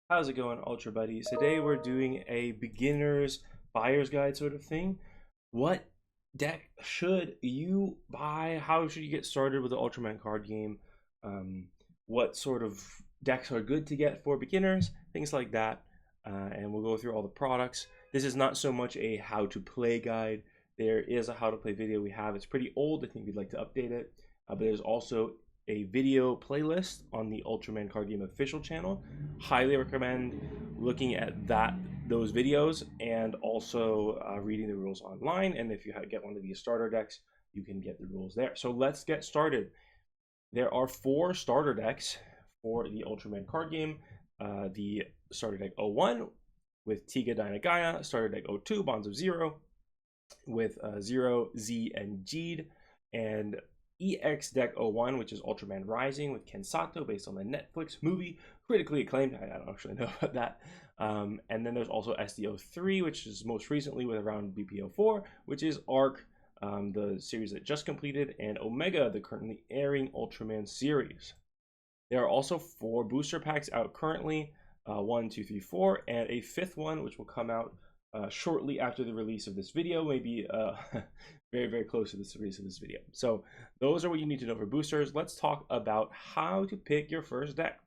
How's it going, Ultra Buddies? Today we're doing a beginner's buyer's guide sort of thing. What deck should you buy? How should you get started with the Ultraman card game? Um, what sort of decks are good to get for beginners? Things like that. And we'll go through all the products. This is not so much a how to play guide. There is a how to play video we have. It's pretty old. I think we'd like to update it. But there's also a video playlist on the Ultraman card game official channel. Highly recommend looking at those videos and also reading the rules online. And if you get one of these starter decks, you can get the rules there. So let's get started. There are 4 starter decks for the Ultraman card game. The starter deck 01 with Tiga Dynagaya, starter deck 02 Bonds of Zero with Zero, Z, and Jeed, and EX Deck 01, which is Ultraman Rising with Ken Sato, based on the Netflix movie, critically acclaimed. I don't actually know about that. And then there's also SD03, which is most recently with around BPO4, which is ARC, the series that just completed, and Omega, the currently airing Ultraman series. There are also 4 booster packs out currently, 1, 2, 3, 4, and a 5th one, which will come out shortly after the release of this video, maybe very, very close to the release of this video. So those are what you need to know for boosters. Let's talk about how to pick your first deck.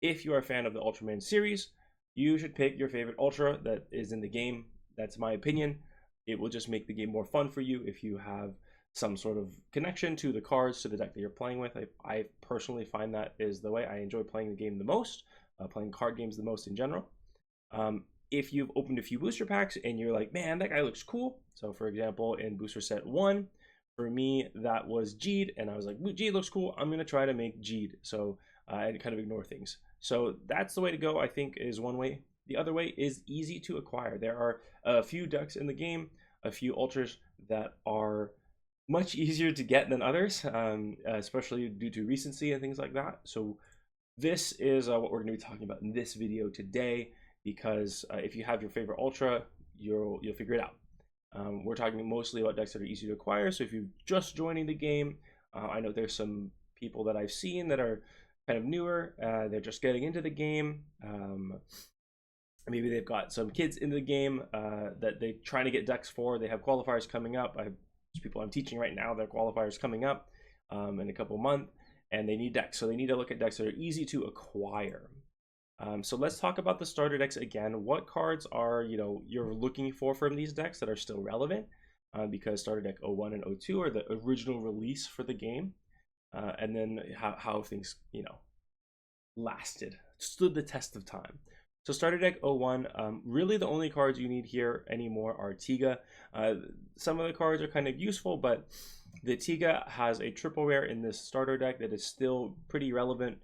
If you are a fan of the Ultraman series, you should pick your favorite Ultra that is in the game. That's my opinion. It will just make the game more fun for you if you have some sort of connection to the cards, to the deck that you're playing with. I personally find that is the way I enjoy playing the game the most, playing card games the most in general. If you've opened a few booster packs and you're like, man, that guy looks cool. So for example, in booster set 1, for me, that was Jeed, and I was like, Jeed looks cool. I'm gonna try to make Jeed. So I kind of ignore things. So that's the way to go, I think, is one way. The other way is easy to acquire. There are a few decks in the game, a few ultras that are much easier to get than others, especially due to recency and things like that. So this is what we're going to be talking about in this video today, because if you have your favorite ultra, you'll figure it out. We're talking mostly about decks that are easy to acquire. So if you're just joining the game, I know there's some people that I've seen that are kind of newer. They're just getting into the game. Maybe they've got some kids in the game that they're trying to get decks for. They have qualifiers coming up. There's people I'm teaching right now, their qualifiers coming up in a couple months, and they need decks. So they need to look at decks that are easy to acquire. So let's talk about the starter decks again. What cards are you're looking for from these decks that are still relevant? Because starter deck 01 and 02 are the original release for the game, and then how things stood the test of time. So starter deck 01, really the only cards you need here anymore are Tiga. Some of the cards are kind of useful, but the Tiga has a triple rare in this starter deck that is still pretty relevant,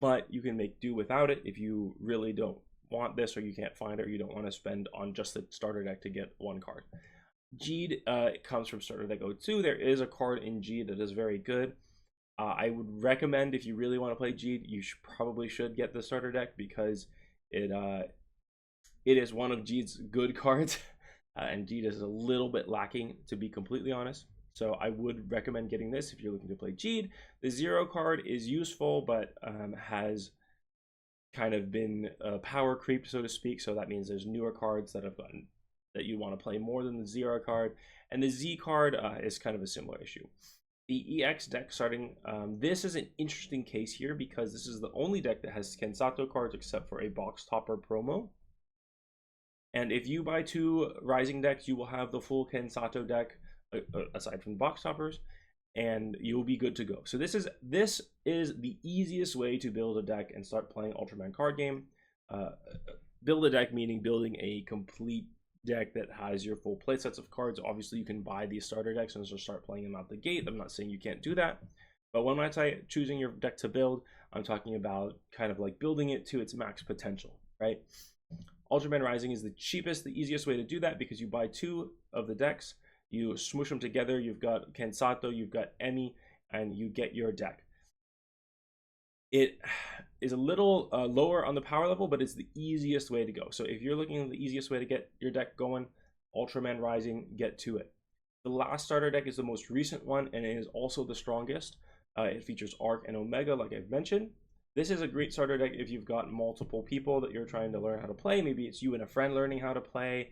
but you can make do without it if you really don't want this, or you can't find it, or you don't want to spend on just the starter deck to get one card. Jeed comes from starter deck 02. There is a card in Jeed that is very good. I would recommend, if you really want to play Jeed, you probably should get the starter deck, because it is one of Jeed's good cards, and Jeed is a little bit lacking, to be completely honest. So I would recommend getting this if you're looking to play Jeed. The Zero card is useful, but has kind of been power creeped, so to speak. So that means there's newer cards that you want to play more than the Zero card, and the Z card is kind of a similar issue. The EX deck starting, this is an interesting case here, because this is the only deck that has Ken Sato cards except for a box topper promo. And if you buy 2 Rising decks, you will have the full Ken Sato deck, aside from the box toppers, and you'll be good to go. So this is the easiest way to build a deck and start playing Ultraman card game. Build a deck meaning building a complete deck that has your full play sets of cards. Obviously, you can buy these starter decks and just start playing them out the gate. I'm not saying you can't do that, but when I say choosing your deck to build, I'm talking about kind of like building it to its max potential, right? Ultraman Rising is the cheapest, the easiest way to do that, because you buy 2 of the decks, you smoosh them together, you've got Ken Sato, you've got Emi, and you get your deck. It is a little lower on the power level, but it's the easiest way to go. So if you're looking at the easiest way to get your deck going, Ultraman Rising, get to it. The last starter deck is the most recent one, and it is also the strongest. It features Arc and Omega, like I've mentioned. This is a great starter deck if you've got multiple people that you're trying to learn how to play. Maybe it's you and a friend learning how to play.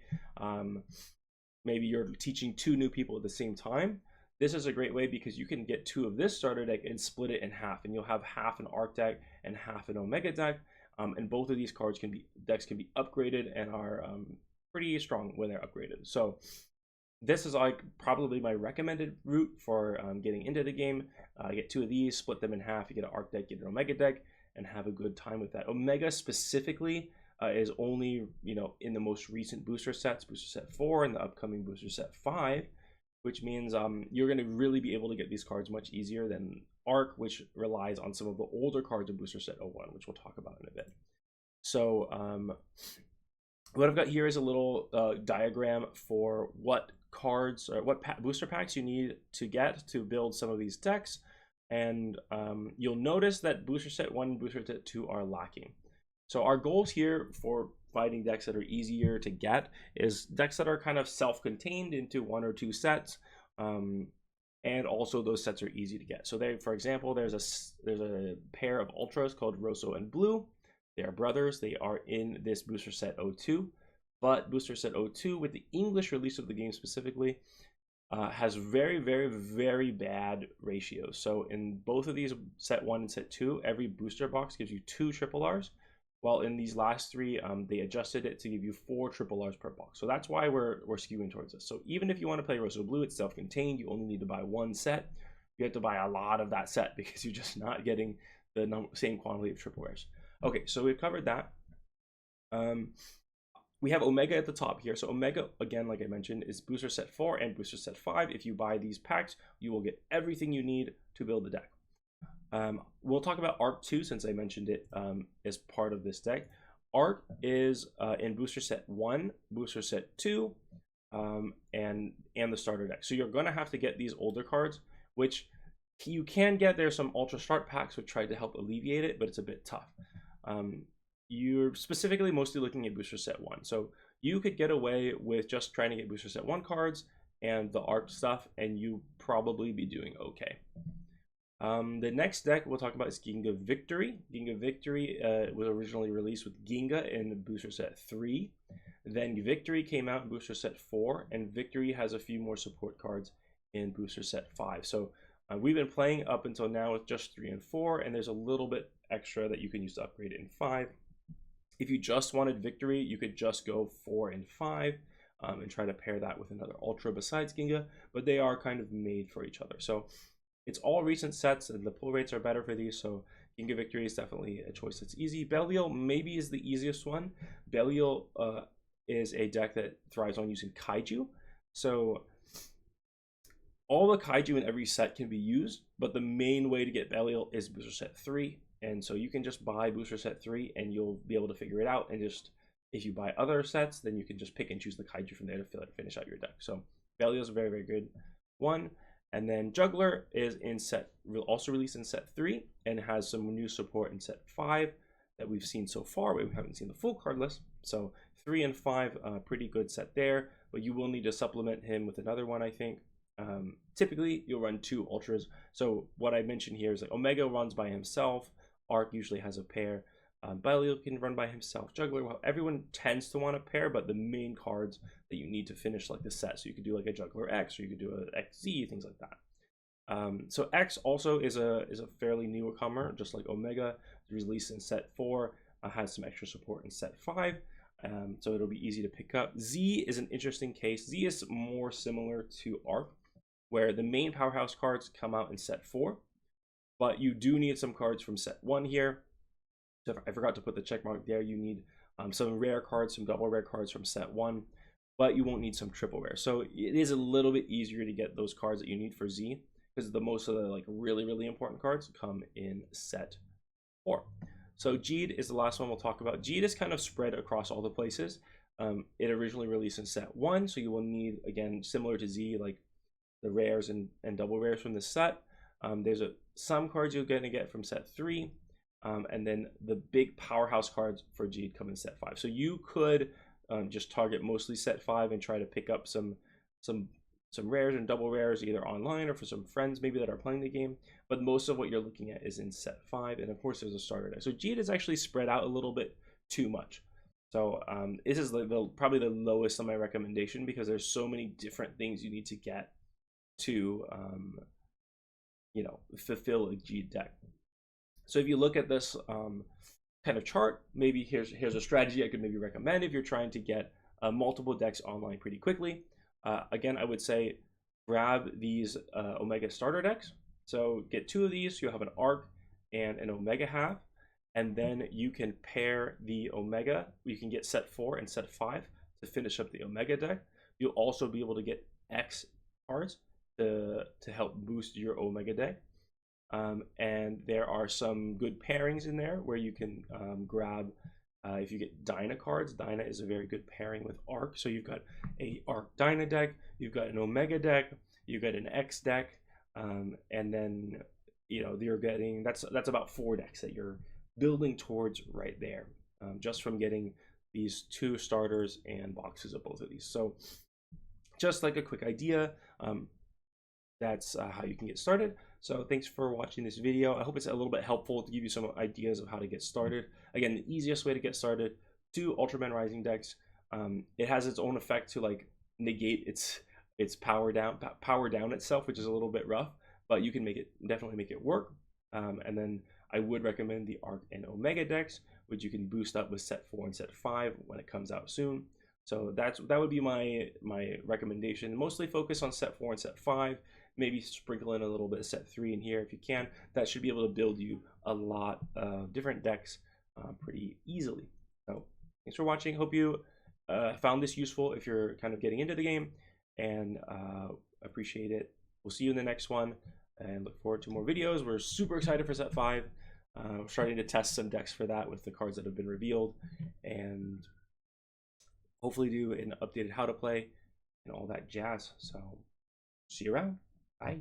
Maybe you're teaching two new people at the same time. This is a great way because you can get two of this starter deck and split it in half, and you'll have half an Arc deck and half an Omega deck. And both of these decks can be upgraded and are pretty strong when they're upgraded. So this is like probably my recommended route for getting into the game. Get two of these, split them in half. You get an Arc deck, get an Omega deck, and have a good time with that. Omega specifically is only in the most recent booster sets, Booster Set 4 and the upcoming Booster Set 5, which means you're going to really be able to get these cards much easier than Arc, which relies on some of the older cards of Booster Set 01, which we'll talk about in a bit. So what I've got here is a little diagram for what cards or what booster packs you need to get to build some of these decks. And you'll notice that Booster Set 1 and Booster Set 2 are lacking. So our goals here for finding decks that are easier to get is decks that are kind of self-contained into one or two sets, and also those sets are easy to get. So for example, there's a pair of Ultras called Rosso and Blue. They are brothers. They are in this Booster Set 02, but Booster Set 02, with the English release of the game specifically, has very, very, very bad ratios. So in both of these, Set 1 and Set 2, every booster box gives you 2 triple Rs, while in these last 3, they adjusted it to give you 4 triple Rs per box. So that's why we're skewing towards this. So even if you want to play Rosso Blue, it's self-contained. You only need to buy 1 set. You have to buy a lot of that set because you're just not getting the same quantity of triple Rs. Okay, so we've covered that. We have Omega at the top here. So Omega, again, like I mentioned, is Booster Set 4 and Booster Set 5. If you buy these packs, you will get everything you need to build the deck. We'll talk about Arc 2 since I mentioned it as part of this deck. Arc is in Booster Set 1, Booster Set 2, and the starter deck. So you're going to have to get these older cards, which you can get. There's some Ultra Start packs which try to help alleviate it, but it's a bit tough. You're specifically mostly looking at Booster Set 1. So you could get away with just trying to get Booster Set 1 cards and the Arc stuff, and you probably be doing okay. The next deck we'll talk about is Ginga Victory. Ginga Victory was originally released with Ginga in Booster Set 3. Then Victory came out in Booster Set 4, and Victory has a few more support cards in Booster Set 5. So we've been playing up until now with just 3 and 4, and there's a little bit extra that you can use to upgrade it in 5. If you just wanted Victory, you could just go 4 and 5 and try to pair that with another Ultra besides Ginga, but they are kind of made for each other. So it's all recent sets, and the pull rates are better for these, so Ginga Victory is definitely a choice that's easy. Belial maybe is the easiest one. Belial is a deck that thrives on using Kaiju. So all the Kaiju in every set can be used, but the main way to get Belial is Booster Set 3. And so you can just buy Booster Set 3 and you'll be able to figure it out. And just if you buy other sets, then you can just pick and choose the Kaiju from there to finish out your deck. So Belial is a very, very good one. And then Juggler is also released in Set 3 and has some new support in Set 5 that we've seen so far. We haven't seen the full card list. So 3 and 5, pretty good set there. But you will need to supplement him with another one, I think. Typically, you'll run 2 Ultras. So what I mentioned here is like Omega runs by himself. Arc usually has a pair. Belial can run by himself. Juggler, well, everyone tends to want a pair, but the main cards that you need to finish like the set. So you could do like a Juggler X, or you could do a XZ, things like that. So X also is a fairly newcomer, just like Omega. Released in Set 4, has some extra support in Set 5. So it'll be easy to pick up. Z is an interesting case. Z is more similar to Arc, where the main powerhouse cards come out in Set 4. But you do need some cards from Set 1 here. So I forgot to put the check mark there. You need some rare cards, some double rare cards from Set 1, but you won't need some triple rare. So it is a little bit easier to get those cards that you need for Z, because most of the like really, really important cards come in Set 4. So Jeed is the last one we'll talk about. Jeed is kind of spread across all the places. It originally released in Set 1, so you will need, again, similar to Z, like the rares and double rares from the set. There's some cards you're going to get from Set 3, and then the big powerhouse cards for Jeed come in Set 5. So you could just target mostly Set 5 and try to pick up some rares and double rares either online or for some friends maybe that are playing the game. but most of what you're looking at is in set 5, and of course there's a starter deck. So Jade is actually spread out a little bit too much. So this is probably the lowest on my recommendation, because there's so many different things you need to get to fulfill a G deck. So if you look at this kind of chart, maybe here's a strategy I could maybe recommend if you're trying to get multiple decks online pretty quickly. Again, I would say grab these Omega starter decks. So get 2 of these. You'll have an Arc and an Omega half, and then you can pair the Omega. You can get set 4 and set 5 to finish up the Omega deck. You'll also be able to get X cards to help boost your Omega deck. And there are some good pairings in there where you can grab, if you get Dyna cards. Dyna is a very good pairing with Arc. So you've got a Arc Dyna deck, you've got an Omega deck, you've got an X deck, and then you're getting, that's about 4 decks that you're building towards right there, just from getting these 2 starters and boxes of both of these. So just like a quick idea, that's how you can get started. So thanks for watching this video. I hope it's a little bit helpful to give you some ideas of how to get started. Again, the easiest way to get started, 2 Ultraman Rising decks. It has its own effect to like negate its power down itself, which is a little bit rough, but you can definitely make it work. And then I would recommend the Arc and Omega decks, which you can boost up with set 4 and set 5 when it comes out soon. So that would be my recommendation. Mostly focus on set 4 and set 5. Maybe sprinkle in a little bit of set 3 in here if you can. That should be able to build you a lot of different decks pretty easily. So thanks for watching. Hope you found this useful if you're kind of getting into the game, and appreciate it. We'll see you in the next one, and look forward to more videos. We're super excited for set 5. We're starting to test some decks for that with the cards that have been revealed, and hopefully do an updated how to play and all that jazz. So see you around. Bye.